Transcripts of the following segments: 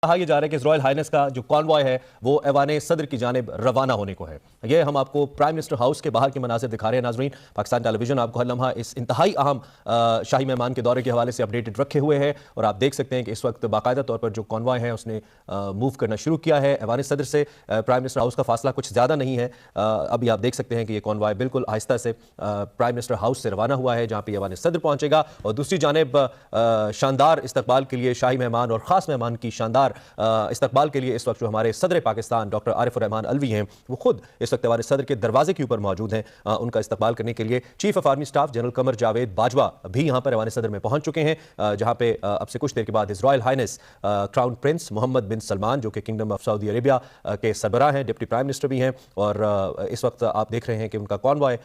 کہا یہ جا رہا ہے کہ رائل ہائنس کا جو کانوائے ہے وہ ایوان صدر کی جانب روانہ ہونے کو ہے. یہ ہم آپ کو پرائم منسٹر ہاؤس کے باہر کے مناظر دکھا رہے ہیں. ناظرین, پاکستان ٹیلی ویژن آپ کو ہر لمحہ اس انتہائی اہم شاہی مہمان کے دورے کے حوالے سے اپڈیٹڈ رکھے ہوئے ہے, اور آپ دیکھ سکتے ہیں کہ اس وقت باقاعدہ طور پر جو کانوائے ہے اس نے موو کرنا شروع کیا ہے. ایوان صدر سے پرائم منسٹر ہاؤس کا فاصلہ کچھ زیادہ نہیں ہے. ابھی آپ دیکھ سکتے ہیں کہ یہ کانوائے بالکل آہستہ سے پرائم منسٹر ہاؤس سے روانہ ہوا ہے, جہاں پہ ایوان صدر پہنچے گا, اور دوسری جانب شاندار استقبال کے لیے شاہی مہمان اور خاص مہمان کی شاندار استقبال کے لیے اس وقت جو ہمارے صدر پاکستان ڈاکٹر عارف الرحمان الوی ہیں وہ خود اس وقت ایوان صدر کے دروازے کے اوپر موجود ہیں. ان کا استقبال کرنے کے لیے chief of army staff general Qamar Javed Bajwa بھی یہاں پر ایوان صدر میں پہنچ چکے ہیں, جہاں پہ اب سے کچھ دیر کے بعد his royal highness crown prince Mohammed bin Salman جو کہ کنگڈم آف سعودی عربیہ کے سربراہ ہیں, ڈپٹی پرائم منسٹر بھی ہیں, اور اس وقت آپ دیکھ رہے ہیں کہ ان کا کانوائے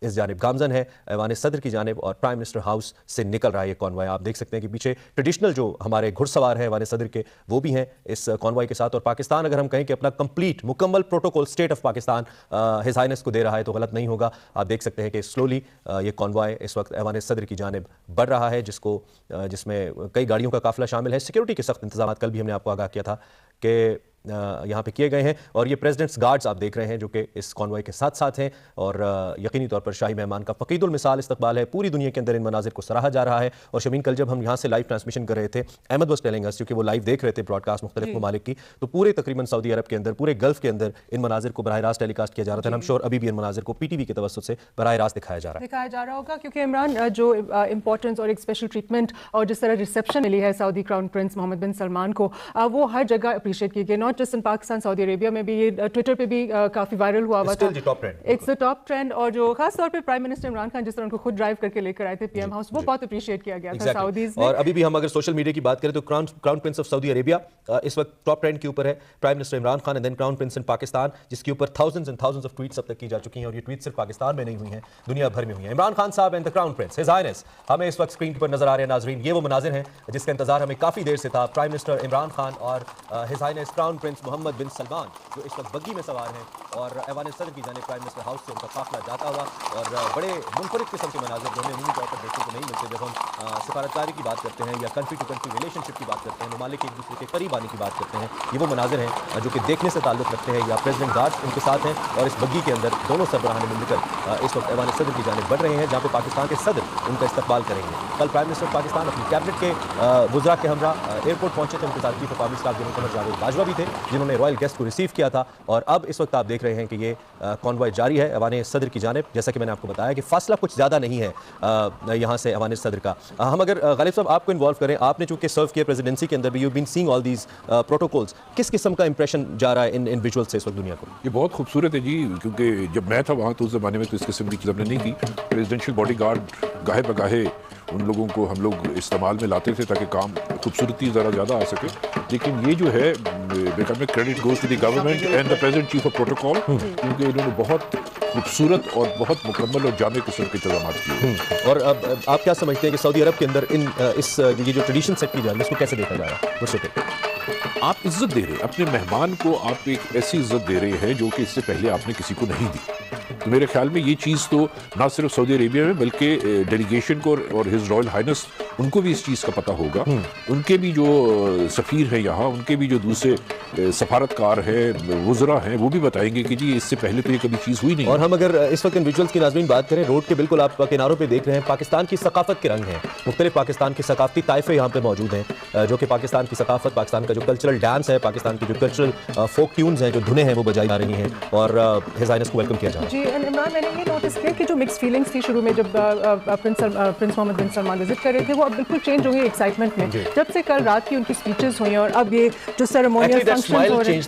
اس جانب گامزن ہے ایوان صدر کی جانب, اور پرائم منسٹر ہاؤس سے نکل رہا ہے یہ کانوائے. آپ دیکھ سکتے ہیں کہ پیچھے ٹریڈیشنل جو ہمارے گھڑ سوار ہیں ایوان صدر کے وہ بھی ہیں اس کانوائے کے ساتھ, اور پاکستان اگر ہم کہیں کہ اپنا کمپلیٹ مکمل protocol state of Pakistan his Hines کو دے رہا ہے تو غلط نہیں ہوگا. آپ دیکھ سکتے ہیں کہ سلولی یہ کانوائے اس وقت ایوان صدر کی جانب بڑھ رہا ہے, جس میں کئی گاڑیوں کا قافلہ شامل ہے. سیکیورٹی کے سخت انتظامات کل بھی ہم نے آپ کو آگاہ کیا تھا کہ یہاں پہ کیے گئے ہیں, اور یہ پریزیڈنٹس گارڈز آپ دیکھ رہے ہیں جو کہ اس کانوائے کے ساتھ ساتھ ہیں, اور یقینی طور پر شاہی مہمان کا فقید المثال استقبال ہے. پوری دنیا کے اندر ان مناظر کو سراہا جا رہا ہے. اور شمین, کل جب ہم یہاں سے لائیو ٹرانسمیشن کر رہے تھے, احمد واز ٹیلنگ اس, کیونکہ وہ لائیو دیکھ رہے تھے براڈ کاسٹ مختلف ممالک کی, تو پورے تقریباً سعودی عرب کے اندر, پورے گلف کے اندر ان مناظر کو براہ راست ٹیلی کاسٹ کیا جا رہا تھا. ہم شور ابھی بھی ان مناظر کو پی ٹی وی کے توسط سے براہ راست دکھایا جا رہا ہوگا, کیونکہ عمران جو امپورٹنس اور ایک اسپیشل ٹریٹمنٹ اور جس طرح ریسیپشن ملی ہے سعودی crown prince Mohammed bin Salman کو, وہ ہر جگہ اپریشیٹ کی گئی, ناٹ جسٹ ان پاکستان, سعودی عربیہ میں بھی یہ ٹویٹر پہ بھی کافی وائرل ہوا تھا. اٹس دی ٹاپ ٹرینڈ, اور جو خاص طور پہ پرائم منسٹر عمران خان جس طرح ان کو خود ڈرائیو کر کے لے کر آئے تھے پی ایم ہاؤس, وہ بہت اپریشیٹ کیا گیا تھا سعودیز نے. اور ابھی بھی ہم اگر سوشل میڈیا کی بات کریں تو crown prince of Saudi Arabia اس وقت ٹاپ ٹرینڈ کے اوپر ہے, prime minister Imran Khan, and then crown prince in Pakistan, جس کے اوپر thousands and thousands of tweets اب تک کی جا چکی ہیں, اور یہ ٹویٹ صرف پاکستان میں نہیں ہوئی ہیں, دنیا بھر میں ہوئی ہیں. عمران خان صاحب and the crown prince his Hines ہمیں اس وقت اسکرین پر نظر آ رہے ہیں. ناظرین, یہ وہ مناظر ہیں جس کا انتظار ہمیں کافی دیر سے تھا. پرائم منسٹر عمران خان اور his Hines crown prince Mohammed bin Salman جو اس وقت بگی میں سوار ہیں, اور ایوان صدر کی جانب پرائم منسٹر ہاؤس سے ان کا قافلہ جاتا ہوا, اور بڑے منفرد قسم کے مناظر جو ہمیں عمومی طور پر دیکھنے کو نہیں ملتے جب ہم سفارتکاری کی بات کرتے ہیں یا کنٹری ٹو کنٹری ریلیشن شپ کی بات کرتے ہیں, ممالک ایک دوسرے کے قریب آنے کی بات کرتے ہیں. یہ وہ مناظر ہیں جو کہ دیکھنے سے تعلق رکھتے ہیں, یا پریزیڈنٹ گارڈز ان کے ساتھ ہیں, اور اس بگی کے اندر دونوں سربراہان مل کر اس وقت ایوان صدر کی جانب بڑھ رہے ہیں, جہاں پہ پاکستان کے صدر ان کا استقبال کریں گے. کل پرائم منسٹر پاکستان اپنی کیبنٹ کے وزراء کے ہمراہ ایئرپورٹ پہنچے تھے, ان کے ساتھ chief of army staff general Qamar Javed Bajwa بھی تھے, جنہوں نے رائل گیسٹ کو ریسیو کیا تھا. اور اب اس وقت آپ دیکھ رہے ہیں کہ یہ کانوائے جاری ہے ایوان صدر کی جانب, جیسا کہ میں نے آپ کو بتایا کہ فاصلہ کچھ زیادہ نہیں ہے یہاں سے ایوان صدر کا. ہم اگر غالب صاحب آپ کو انوالو کریں, آپ نے چونکہ سرو کیا پریزیڈنسی کے اندر بھی, you been seeing all these protocols, کس قسم کا امپریشن جا رہا ہے ان ویژول سے اس وقت دنیا کو؟ یہ بہت خوبصورت ہے جی, کیونکہ جب میں تھا وہاں تو اس زمانے میں تو اس قسم کی چیز ہم نے نہیں کی. پریزیڈنشیل باڈی گارڈ گاہے بگاہے ان لوگوں کو ہم لوگ استعمال میں لاتے تھے تاکہ کام خوبصورتی ذرا زیادہ آ سکے. لیکن یہ جو ہے میں credit goes to the government and the president chief of protocol, کیونکہ انہوں نے بہت خوبصورت اور بہت مکمل اور جامع قسم کے انتظامات کیے. اور اب آپ کیا سمجھتے ہیں کہ سعودی عرب کے اندر یہ جو ٹریڈیشن سیٹ کی جا رہی ہے اس کو کیسے دیکھا جا رہا ہے؟ آپ عزت دے رہے ہیں اپنے مہمان کو, آپ ایک ایسی عزت دے رہے ہیں جو کہ اس سے پہلے آپ نے کسی کو نہیں دی. تو میرے خیال میں یہ چیز تو نہ صرف سعودی عربیہ میں بلکہ ڈیلیگیشن کو اور ہز رائل ہائنس ان کو بھی اس چیز کا پتہ ہوگا. ان کے بھی جو سفیر ہیں یہاں, ان کے بھی جو دوسرے سفارتکار ہیں, وزراء ہیں, وہ بھی بتائیں گے کہ جی اس سے پہلے تو یہ کبھی چیز ہوئی نہیں. اور ہم اگر اس وقت ان ویژولز کی ناظرین بات کریں, روڈ کے بالکل آپ کناروں پہ دیکھ رہے ہیں پاکستان کی ثقافت کے رنگ ہیں, مختلف پاکستان کی ثقافتی طائفے یہاں پہ موجود ہیں جو کہ پاکستان کی ثقافت, پاکستان کا جو کلچرل ڈانس ہے, پاکستان کی جو کلچرل فوک ٹیونز ہیں, جو دھنیں ہیں وہ بجائی جا رہی ہیں, اور ہز ہائنس کو ویلکم کیا جا رہا ہے. جی عمران, میں نے یہ نوٹس کیا کہ جو مکس فیلنگس تھی شروع میں جب prince Mohammed bin Salman visit کر رہے تھے, وہ اب بالکل چینج ہو گئی ایکسائٹمنٹ میں, جب سے کل رات کی ان کی اسپیچز ہوئی, اور اب یہ جو سیریمونیل فنکشنز ہو رہے ہیں.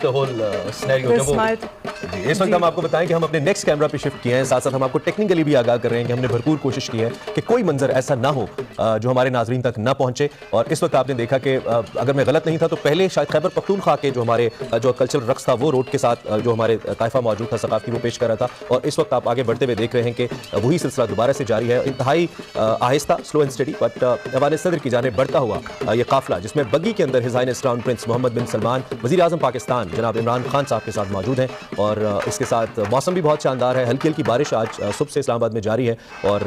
اس وقت ہم آپ کو بتائیں کہ ہم اپنے نیکسٹ کیمرہ پہ شفٹ کیے ہیں, ساتھ ساتھ ہم آپ کو ٹیکنیکلی بھی آگاہ کر رہے ہیں کہ ہم نے بھرپور کوشش کی ہے کہ کوئی منظر ایسا نہ ہو جو ہمارے ناظرین تک نہ پہنچے. اور اس وقت آپ نے دیکھا کہ اگر میں غلط نہیں تھا تو پہلے شاید خیبر پختونخوا کے جو ہمارے جو کلچرل رقص تھا وہ روڈ کے ساتھ جو ہمارے طائفہ موجود تھا ثقافتی, وہ پیش کر رہا تھا, اور اس وقت آپ آگے بڑھتے ہوئے دیکھ رہے ہیں کہ وہی سلسلہ دوبارہ سے جاری ہے, انتہائی آہستہ, سلو اینڈ اسٹڈی, بٹ ایوان صدر کی جانب بڑھتا ہوا یہ قافلہ جس میں بگی کے اندر his Hines crown prince Mohammed bin Salman وزیر اعظم پاکستان جناب عمران خان صاحب کے ساتھ موجود ہیں، اور اس کے ساتھ موسم بھی بہت شاندار ہے، ہلکی ہلکی بارش آج صبح سے اسلام آباد میں جاری ہے، اور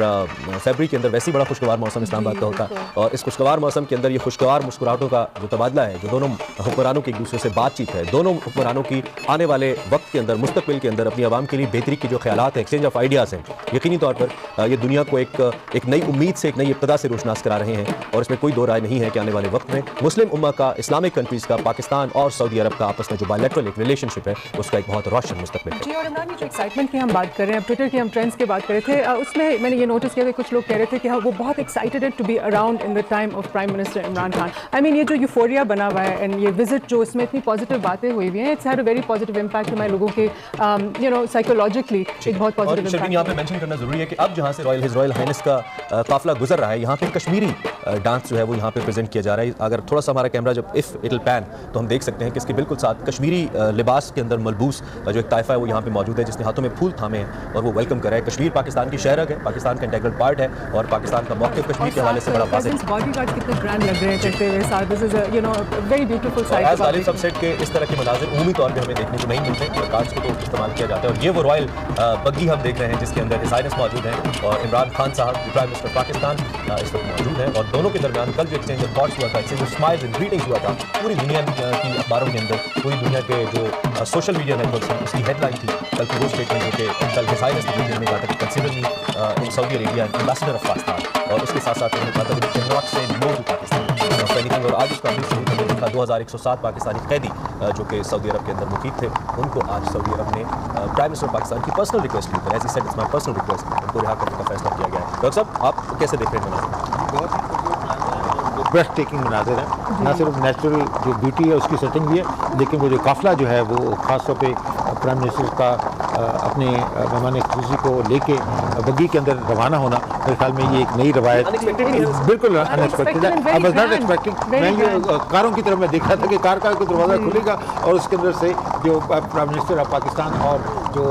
فیبری کے اندر ویسے ہی بڑا خوشگوار موسم اسلام آباد کا ہوتا ہے، اور اس خوشگوار موسم کے اندر یہ خوشگوار مسکراہٹوں کا جو تبادلہ ہے، جو دونوں حکمرانوں کی ایک دوسرے سے بات چیت ہے، دونوں حکمرانوں کی آنے والے وقت کے اندر مستقبل کے اندر اپنی عوام کے لیے بہتری کی جو خیالات ہیں، ایکسچینج آف آئیڈیاز ہیں، یقینی طور پر یہ دنیا کو ایک نئی امید سے، ایک نئی ابتدا سے روشناس کرا رہے ہیں، اور اس میں کوئی دو رائے نہیں ہے کہ آنے والے وقت میں مسلم امہ کا، اسلامک کنٹریز کا، پاکستان اور سعودی عرب کا آپس میں جو بائیلیٹرل ایک ریلیشن شپ ہے اس کا ایک بہت روشن مستقبل ہے۔ جی، اور عمران جو ایکسائٹمنٹ کی ہم بات کر رہے ہیں، ٹویٹر کی ہم ٹرینڈس کی بات کر رہے تھے، اس میں نے یہ نوٹس کیا کہ کچھ لوگ کہہ رہے تھے کہ وہ بہت excited to be around in the time of prime minister Imran Khan. I mean یہ جو یوفوریا بنا ہوا ہے اینڈ یہ وزٹ جو اس میں اتنی پازیٹیو باتیں ہوئی ہوئی ہیں، it's had a very positive impact ہمارے لوگوں کے سائیکولوجیکلی ایک بہت اور پازیٹیو شرمین یہاں پہ مینشن کرنا ضروری ہے کہ اب جہاں سے رائل ہائنس کا قافلہ گزر رہا ہے، یہاں پہ کشمیری ڈانس جو ہے وہ یہاں پہ پریزنٹ کیا جا رہا ہے۔ اگر تھوڑا سا ہمارا کیمرہ جب اف اٹ ول پین تو ہم دیکھ سکتے ہیں کہ اس کے بالکل ساتھ کشمیری لباس کے اندر ملبوس جو ایک طائفہ ہے وہ یہاں پہ موجود ہے، جس نے ہاتھوں میں پھول تھامے ہیں اور وہ ویلکم کر رہا ہے۔ کشمیر پاکستان کی شہرک ہے، پاکستان کا انٹیگرل پارٹ ہے، اور پاکستان کا موقف کشمیر کے حوالے سے بڑا واضح ہے۔ باڈی گارڈ کتنے گرینڈ لگ رہے ہیں کرتے ہوئے ساتھ، this is you know very beautiful sight. As Ghalib سب سیٹ کے اس طرح کے مناظر عمومی طور پہ ہمیں دیکھنے کو نہیں ملتے، کارڈز کو تو استعمال کیا جاتا ہے، اور یہ وہ رائل بگی ہم دیکھ رہے ہیں جس کے اندر ہز ہائنس موجود ہیں، اور عمران خان صاحب پرائم منسٹر پاکستان اس وقت موجود ہیں، اور دونوں کے درمیان کل جو ایکسچینج آف تھاٹس ہوا تھا، ایکسچینج آف اسمائلز اینڈ گریٹنگز ہوا تھا، پوری دنیا کی اخباروں کے اندر، پوری دنیا کے جو سوشل میڈیا نیٹورکس ہیں اس کی ہیڈ لائن تھی کل کی وہ اسٹیٹمنٹ جو کہ کل ہز ہائنس نے میں کہا تھا کہ consider me in Saudi Arabia ambassador of Pakistan, اور اس کے ساتھ ساتھ انہوں نے کہا تھا کہ ناٹ سے نو ٹو پاکستان، اور آج اس کا بھی ثبوت ہمیں دکھا 2107 پاکستانی قیدی جو کہ سعودی عرب کے اندر مقیم تھے، ان کو آج سعودی عرب نے پرائم منسٹر پاکستان کی پرسنل ریکویسٹ کے اوپر، as he said it's my personal request, ان کو رہا کرنے کا فیصلہ کیا گیا ہے۔ ڈاکٹر صاحب آپ کیسے دیکھ رہے ہیں مناظر؟ بیسٹ ٹیکنگ مناظر ہے، نہ صرف نیچرل جو بیوٹی ہے اس کی سیٹنگ بھی ہے، لیکن وہ جو قافلہ جو ہے وہ خاص طور پہ پرائم منسٹر کا اپنے مہمان خصوصی کو لے کے بگی کے اندر روانہ ہونا، میرے خیال میں یہ ایک نئی روایت بالکل ان ایکسپیکٹڈ ہے۔ I was not expecting، میں یہ کاروں کی طرف میں دیکھ رہا تھا کہ کار کا کوئی دروازہ کھلے گا اور اس کے اندر سے جو پرائم منسٹر آف پاکستان اور جو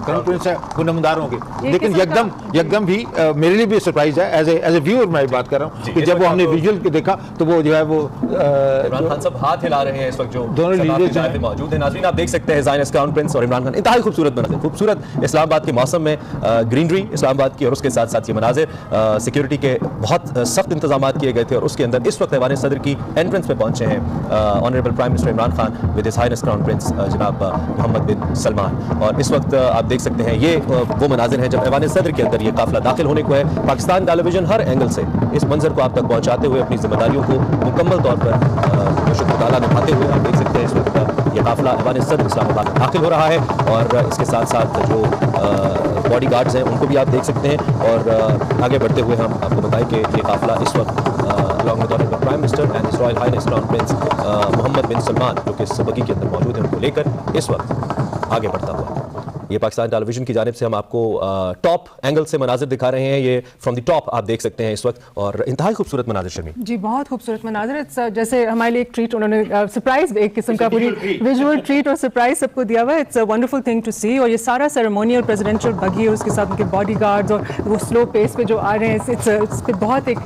کرنٹ پرنس ہے وہ نمودار ہوں گے، لیکن یکدم بھی میرے لیے بھی سرپرائز ہے، ایز اے ویور میں بات کر رہا ہوں کہ جب وہ ہم نے ویژول کے دیکھا تو وہ جو ہے وہ عمران خان صاحب ہاتھ ہلا رہے ہیں اس وقت جو دونوں لیڈرز موجود ہیں۔ ناظرین آپ دیکھ سکتے ہیں ہز ہائنس کراؤن پرنس اور عمران خان، انتہائی خوبصورت مناظر، خوبصورت اسلام آباد کے موسم میں گرینری اسلام آباد کی، اور اس کے ساتھ ساتھ یہ مناظر سیکیورٹی کے بہت سخت انتظامات کیے گئے تھے، اور اس کے اندر اس وقت ایوان صدر کی انٹرنس پہ پہنچے ہیں honourable prime minister Imran Khan with his Hines crown prince جناب محمد بن سلمان، اور اس وقت آپ دیکھ سکتے ہیں یہ وہ مناظر ہیں جب ایوان صدر کے اندر یہ قافلہ داخل ہونے کو ہے۔ پاکستان ٹیلی ویژن ہر اینگل سے اس منظر کو آپ تک پہنچاتے ہوئے اپنی ذمہ داریوں کو مکمل طور پر شکر تعالیٰ نبھاتے ہوئے آپ دیکھ سکتے ہیں اس وقت یہ قافلہ ایوان صدر اسلام آباد میں داخل ہو رہا ہے، اور اس کے ساتھ ساتھ جو باڈی گارڈز ہیں ان کو بھی آپ دیکھ سکتے ہیں، اور آگے بڑھتے ہوئے ہم آپ کو بتائیں کہ یہ قافلہ اس وقت along with the Prime Minister and His Royal Highness Crown Prince Muhammad bin Salman جو کہ اس بگی کے اندر موجود ہیں، ان کو لے کر اس وقت آگے بڑھتا ہوا۔ یہ پاکستان ٹیلی ویژن کی جانب سے ہم آپ کو ٹاپ اینگل سے مناظر دکھا رہے ہیں، یہ فرام دی ٹاپ آپ دیکھ سکتے ہیں اس وقت، اور انتہائی خوبصورت مناظر شرمین۔ جی بہت خوبصورت مناظر، جیسے ہمارے لیے ایک ٹریٹ انہوں نے سرپرائز ایک قسم کا پوری ویژول ٹریٹ اور سرپرائز سب کو دیا ہوا ہے، it's a wonderful thing to see, اور یہ سارا سیریمونیل پریزیڈینشیل بگی اور اس کے ساتھ ان کے باڈی گارڈز اور وہ سلو پیس پہ جو آ رہے ہیں، اس پہ بہت ایک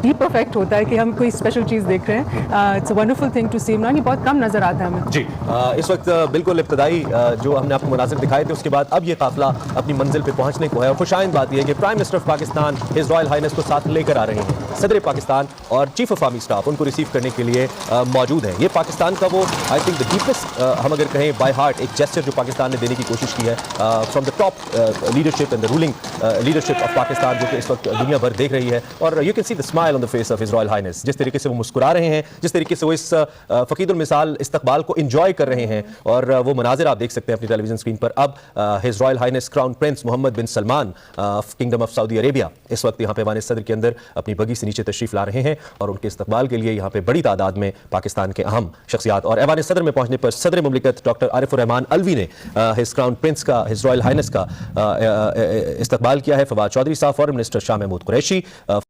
ڈیپ افیکٹ ہوتا ہے کہ ہم کوئی اسپیشل چیز دیکھ رہے ہیں، it's a wonderful thing to see. Imran یہ بہت کم نظر آتا ہے ہمیں۔ جی اس وقت بالکل ابتدائی جو ہم نے آپ کو مناظر دکھائے تھے، اس کے بعد اب یہ قافلہ اپنی منزل پہ پہنچنے کو ہے، اور خوش آئند بات یہ ہے کہ prime minister of Pakistan his royal Hines کو ساتھ لے کر آ رہے ہیں، صدر پاکستان اور چیف آف آرمی اسٹاف ان کو ریسیو کرنے کے لیے موجود ہیں۔ یہ پاکستان کا وہ آئی تھنک دا ڈیپسٹ ہم اگر کہیں بائی ہارٹ ایک جیسچر جو پاکستان نے دینے کی کوشش کی ہے from the top leadership and the ruling leadership of Pakistan, جو کہ اس وقت دنیا بھر دیکھ رہی ہے، اور you can see the smile on the face of his royal highness, جس طریقے سے وہ مسکرا رہے ہیں، جس طریقے سے وہ اس فقید المثال استقبال کو انجوائے کر رہے ہیں، اور وہ مناظر آپ دیکھ سکتے ہیں اپنی ٹیلی ویژن اسکرین پر۔ اب his royal highness crown prince Mohammed bin Salman kingdom of Saudi Arabia اس وقت یہاں پہ ایوان صدر کے اندر اپنی بگی سے نیچے تشریف لا رہے ہیں، اور ان کے استقبال کے لیے یہاں پہ بڑی تعداد میں پاکستان کے اہم شخصیات، اور ایوان صدر میں پہنچنے پر صدر مملکت ڈاکٹر عارف الرحمان الوی نے ہز کراؤن پرنس کا، ہز رائل ہائنس کا استقبال کیا ہے۔ فواد چودھری صاحب، فارن منسٹر شاہ محمود قریشی،